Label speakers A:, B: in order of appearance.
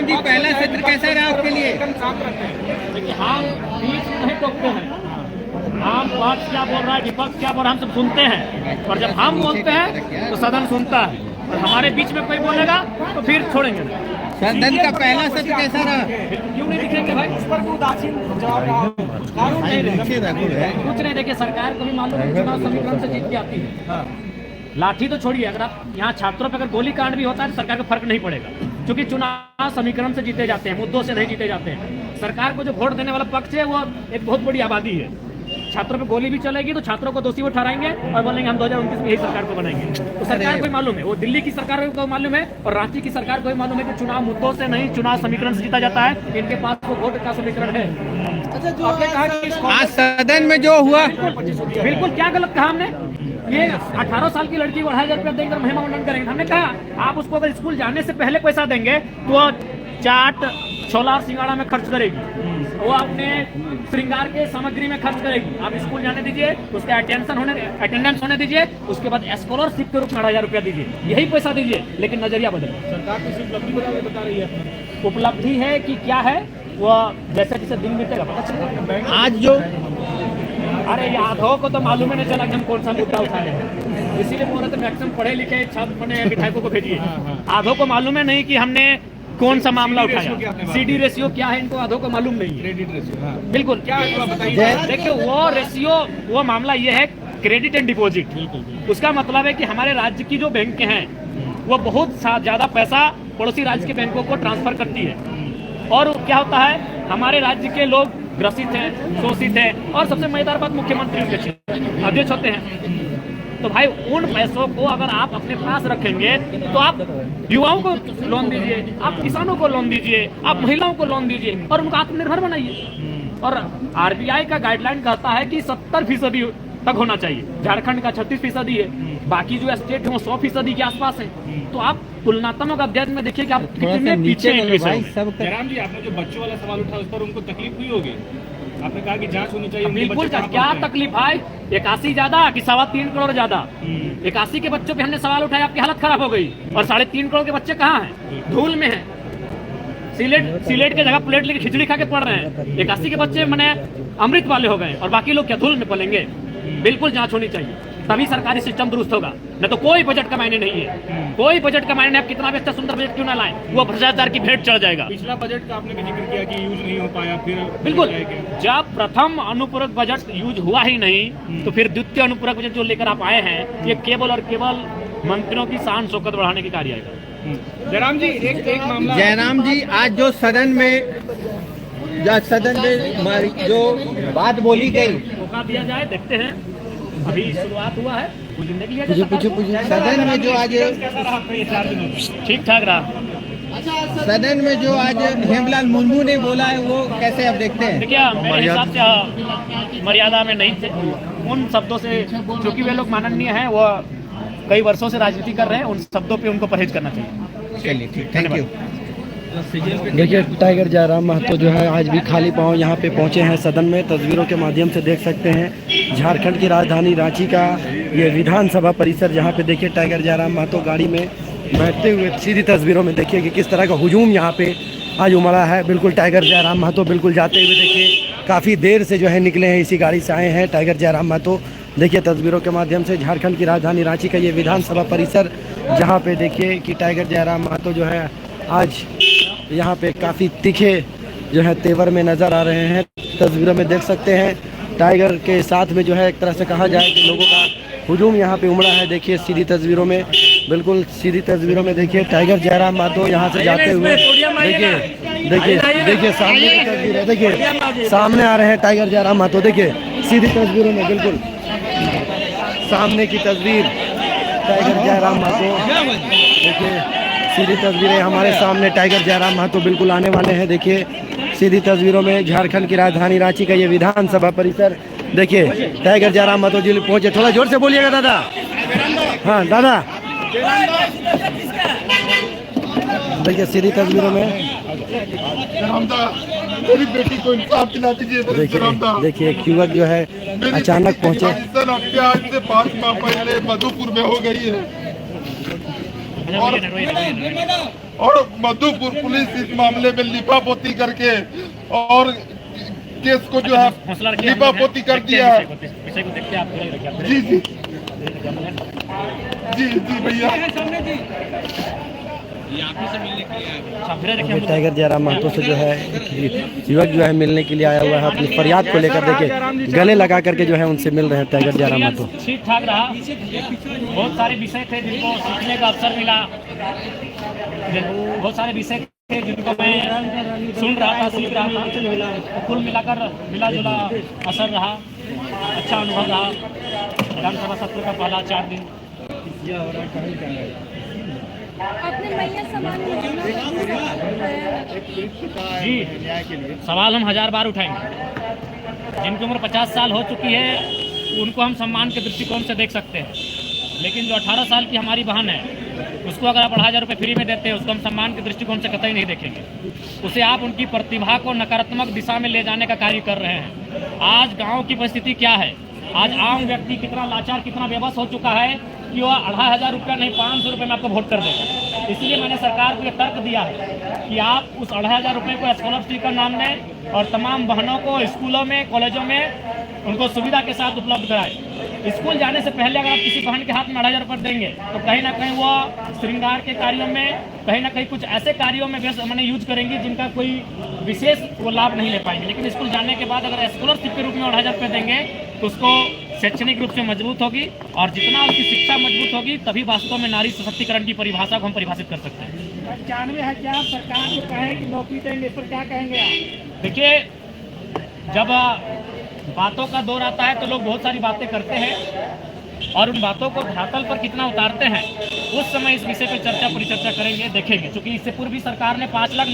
A: जी, पहला सत्र कैसा रहा आपके लिए?
B: देखिए, हम बीच में नहीं टोकते हैं। हम पक्ष क्या बोल रहा है, विपक्ष क्या बोल रहा है, हम सब सुनते हैं। और जब हम बोलते हैं तो सदन सुनता है, और हमारे बीच में कोई बोलेगा तो फिर छोड़ेंगे।
A: सदन का पहला सत्र कैसा रहा?
B: क्यों नहीं दिखेंगे भाई? उस पर उदासीन कुछ नहीं। देखिए, सरकार को भी मालूम है चुनाव समीकरण से जीत के आती है। लाठी तो छोड़िए, अगर आप यहाँ छात्रों पर अगर गोली कांड भी होता है तो सरकार को फर्क नहीं पड़ेगा, क्योंकि चुनाव समीकरण से जीते जाते हैं, मुद्दों से नहीं जीते जाते हैं। सरकार को जो वोट देने वाला पक्ष है वो एक बहुत बड़ी आबादी है। छात्रों पे गोली भी चलेगी तो छात्रों को दोषी वो ठहराएंगे और बोलेंगे हम 2029 में यही सरकार को बनाएंगे। तो सरकार को ही मालूम है, वो दिल्ली की सरकार को मालूम है और रांची की सरकार को भी मालूम है कि चुनाव मुद्दों से नहीं, चुनाव समीकरण से जीता जाता है। इनके पास वो वोट का समीकरण है। अच्छा, जो आपने कहा कि
A: आज सदन में जो हुआ,
B: बिल्कुल क्या गलत कहा हमने? ये 18 साल की लड़की को 2,500 रुपया देकर महिमा मुंडन करेंगे। हमने कहा आप उसको अगर स्कूल जाने से पहले पैसा देंगे तो वो चाट, छोला और सिंगाड़ा में खर्च करेगी, वो अपने श्रृंगार के सामग्री में खर्च करेगी। आप स्कूल जाने दीजिए, उसके अटेंडेंस होने दीजिए, उसके बाद स्कॉलरशिप के रूप में 2,500 रुपया दीजिए, यही पैसा दीजिए। लेकिन नजरिया बदले। सरकार किसी उपलब्धि बता रही है। उपलब्धि है कि क्या है वो जैसे जैसे दिन बीतेगा पता चलेगा।
A: आज जो
B: अरे यादव को तो मालूम ही नहीं चला कि हम कौन सा मुद्दा उठाने हैं, इसीलिए बोल रहे थे मैक्सिमम पढ़े लिखे छात्र विधायकों को भेजिए। आधो को मालूम है नहीं कि हमने कौन सा मामला उठाया, सीडी रेशियो क्या है इनको आधो को मालूम नहीं है। क्रेडिट रेशियो बिल्कुल क्या बताइए। देखिए, वो रेशियो, वो मामला ये है क्रेडिट एंड डिपॉजिट। उसका मतलब है कि हमारे राज्य की जो बैंक हैं वो बहुत ज्यादा पैसा पड़ोसी राज्य के बैंकों को ट्रांसफर करती है, और क्या होता है हमारे राज्य के लोग ग्रसित हैं, शोषित हैं, और सबसे मजेदार बात मुख्यमंत्री अध्यक्ष होते हैं। तो भाई उन पैसों को अगर आप अपने पास रखेंगे तो आप युवाओं को लोन दीजिए, आप किसानों को लोन दीजिए, आप महिलाओं को लोन दीजिए और उनको आत्मनिर्भर बनाइए। और आरबीआई का गाइडलाइन कहता है कि 70% तक होना चाहिए। झारखंड का 36% है, बाकी जो स्टेट है वो 100% के आसपास है। तो आप तुलनात्मक अध्ययन में देखिए कि आप कितने पीछे हैं।
C: जयराम जी, आपने जो बच्चों वाला सवाल उठा उस पर उनको तकलीफ हुई होगी। आपने कहा कि जांच होनी चाहिए।
B: बिल्कुल, क्या तकलीफ भाई? 81 ज्यादा कि 3.25 करोड़ ज्यादा? 81 के बच्चों पे हमने सवाल उठाया, आपकी हालत खराब हो गई। और 3.5 करोड़ के बच्चे कहाँ हैं? धूल में हैं। सिलेट के जगह प्लेट लेके खिचड़ी खा के पढ़ रहे हैं। 81 के बच्चे मैंने अमृत वाले हो गए और बाकी लोग क्या धूल में पलेंगे? बिल्कुल जांच होनी चाहिए, तभी सरकारी सिस्टम दुरुस्त होगा। नहीं तो कोई बजट का मायने नहीं है, कोई बजट का मायने नहीं। आप कितना भी अच्छा सुंदर बजट क्यों ना लाएं, वो भ्रष्टाचार की भेंट चढ़ जाएगा।
C: पिछला बजट का आपने भी जिक्र किया कि यूज नहीं हो पाया, फिर
B: बिल्कुल, जब प्रथम अनुपूरक बजट यूज हुआ ही नहीं तो फिर द्वितीय अनुपूरक बजट जो लेकर आप आए हैं ये केवल और केवल मंत्रियों की शान शौकत बढ़ाने की कार्य आएगा।
C: जयराम जी, एक मामला।
A: जयराम जी, आज जो सदन में जो बात बोली गई,
B: मौका दिया जाए, देखते हैं, अभी शुरुआत हुआ है।
A: सदन में जो आज
B: ठीक ठाक रहा।
A: सदन में जो आज हेमलाल मुर्मू ने बोला है वो कैसे आप देखते हैं?
B: देखिए, मेरे हिसाब से मर्यादा में नहीं थे उन शब्दों से, क्योंकि वे लोग माननीय हैं, वो कई वर्षों से राजनीति कर रहे हैं, उन शब्दों पे उनको परहेज करना चाहिए।
A: चलिए ठीक, थैंक यू।
D: देखिए, टाइगर जयराम महतो जो है आज भी खाली पांव यहाँ पे पहुँचे हैं सदन में। तस्वीरों के माध्यम से देख सकते हैं झारखंड की राजधानी रांची का ये विधानसभा परिसर, जहाँ पे देखिए टाइगर जयराम महतो गाड़ी में बैठते हुए, सीधी तस्वीरों में देखिए कि किस तरह का हुजूम यहाँ पे आज उमड़ा है। बिल्कुल टाइगर जयराम महतो बिल्कुल जाते हुए देखिए काफ़ी देर से जो है निकले हैं, इसी गाड़ी से आए हैं टाइगर जयराम महतो। देखिए तस्वीरों के माध्यम से झारखंड की राजधानी रांची का ये विधानसभा परिसर, जहाँ पे देखिए कि टाइगर जयराम महतो जो है आज यहाँ पे काफ़ी तीखे जो है तेवर में नज़र आ रहे हैं। तस्वीरों में देख सकते हैं टाइगर के साथ में जो है एक तरह से कहा जाए कि लोगों का हुजूम यहाँ पे उमड़ा है। देखिए सीधी तस्वीरों में, बिल्कुल सीधी तस्वीरों में देखिए टाइगर जयराम महतो यहाँ से जाते हुए, देखिए सामने की तस्वीर है, देखिए सामने आ रहे हैं टाइगर जयराम महतो। देखिए सीधी तस्वीरों में, बिल्कुल सामने की तस्वीर टाइगर जयराम महतो। देखिए सीधी तस्वीरें हमारे सामने, टाइगर जयराम महतो बिल्कुल आने वाले हैं। देखिए सीधी तस्वीरों में झारखंड की राजधानी रांची का ये विधानसभा परिसर, देखिए टाइगर जयराम महतो जी पहुंचे। थोड़ा जोर से बोलिएगा दादा। हाँ दादा, देखिए सीधी तस्वीरों में
E: मेरी बेटी को इंसाफ दिला दीजिए।
D: देखिए एक युवक जो है अचानक पहुंचे।
E: हत्या आज से 5 माह पहले मधुपुर में हो गई है और और मधुपुर पुलिस इस मामले में लिपापोती करके और केस को जो है
B: हौसला रखिए,
E: लिपापोती कर
B: देखते
E: दिया
B: हैं
E: है।
B: विषय को देखते हैं, आप थोड़ा रखिए, आप
E: जी जी जी जी भैया
D: देखिए टाइगर जयराम महतो से जो है एक युवक जो है मिलने के लिए आया हुआ है, अपनी फरियाद को लेकर देखिए गले लगा करके जो है उनसे मिल रहे हैं टाइगर जयराम महतो।
B: ठीक ठाक रहा, बहुत सारे विषय थे जिनको सीखने का अवसर मिला, बहुत सारे विषय थे जिनको मैं सुन रहा था, सीख रहा था, कुल मिलाकर मिला जुला असर रहा, अच्छा अनुभव रहा। विधानसभा सत्र का पहला 4 दिन
F: अपने मैया समान
B: जी सवाल हम 1000 बार उठाएंगे। जिनकी उम्र 50 साल हो चुकी है उनको हम सम्मान के दृष्टिकोण से देख सकते हैं, लेकिन जो 18 साल की हमारी बहन है उसको अगर आप 2,500 रुपये फ्री में देते हैं उसको हम सम्मान के दृष्टिकोण से कतई नहीं देखेंगे। उसे आप उनकी प्रतिभा को नकारात्मक दिशा में ले जाने का कार्य कर रहे हैं। आज गाँव की परिस्थिति क्या है, आज आम व्यक्ति कितना लाचार, कितना बेबस हो चुका है कि वह 2,500 रुपया नहीं 500 रुपये में आपको वोट कर देगा। इसलिए मैंने सरकार को यह तर्क दिया है कि आप उस 2,500 रुपये को स्कॉलरशिप का नाम दें और तमाम बहनों को स्कूलों में, कॉलेजों में उनको सुविधा के साथ उपलब्ध कराएं। स्कूल जाने से पहले अगर आप किसी बहन के हाथ में 2,500 रुपये देंगे तो कहीं ना कहीं वो श्रृंगार के कार्यों में, कहीं ना कहीं कुछ ऐसे कार्यों में मैंने यूज करेंगी जिनका कोई विशेष वो लाभ नहीं ले पाएंगे। लेकिन स्कूल जाने के बाद अगर स्कॉलरशिप के रूप में 2,500 रुपये देंगे तो उसको शैक्षणिक रूप से मजबूत होगी, और जितना उसकी शिक्षा मजबूत होगी तभी वास्तव में नारी सशक्तिकरण की परिभाषा को हम परिभाषित कर सकते हैं।
G: 95,000 सरकार को कहे कि नौकरी देंगे, इस पर क्या कहेंगे आप?
B: देखिए, जब बातों का दौर आता है तो लोग बहुत सारी बातें करते हैं और उन बातों को धरातल पर कितना उतारते हैं उस समय इस विषय पर चर्चा परिचर्चा करेंगे, देखेंगे। क्योंकि इससे पूर्व भी सरकार ने 5 लाख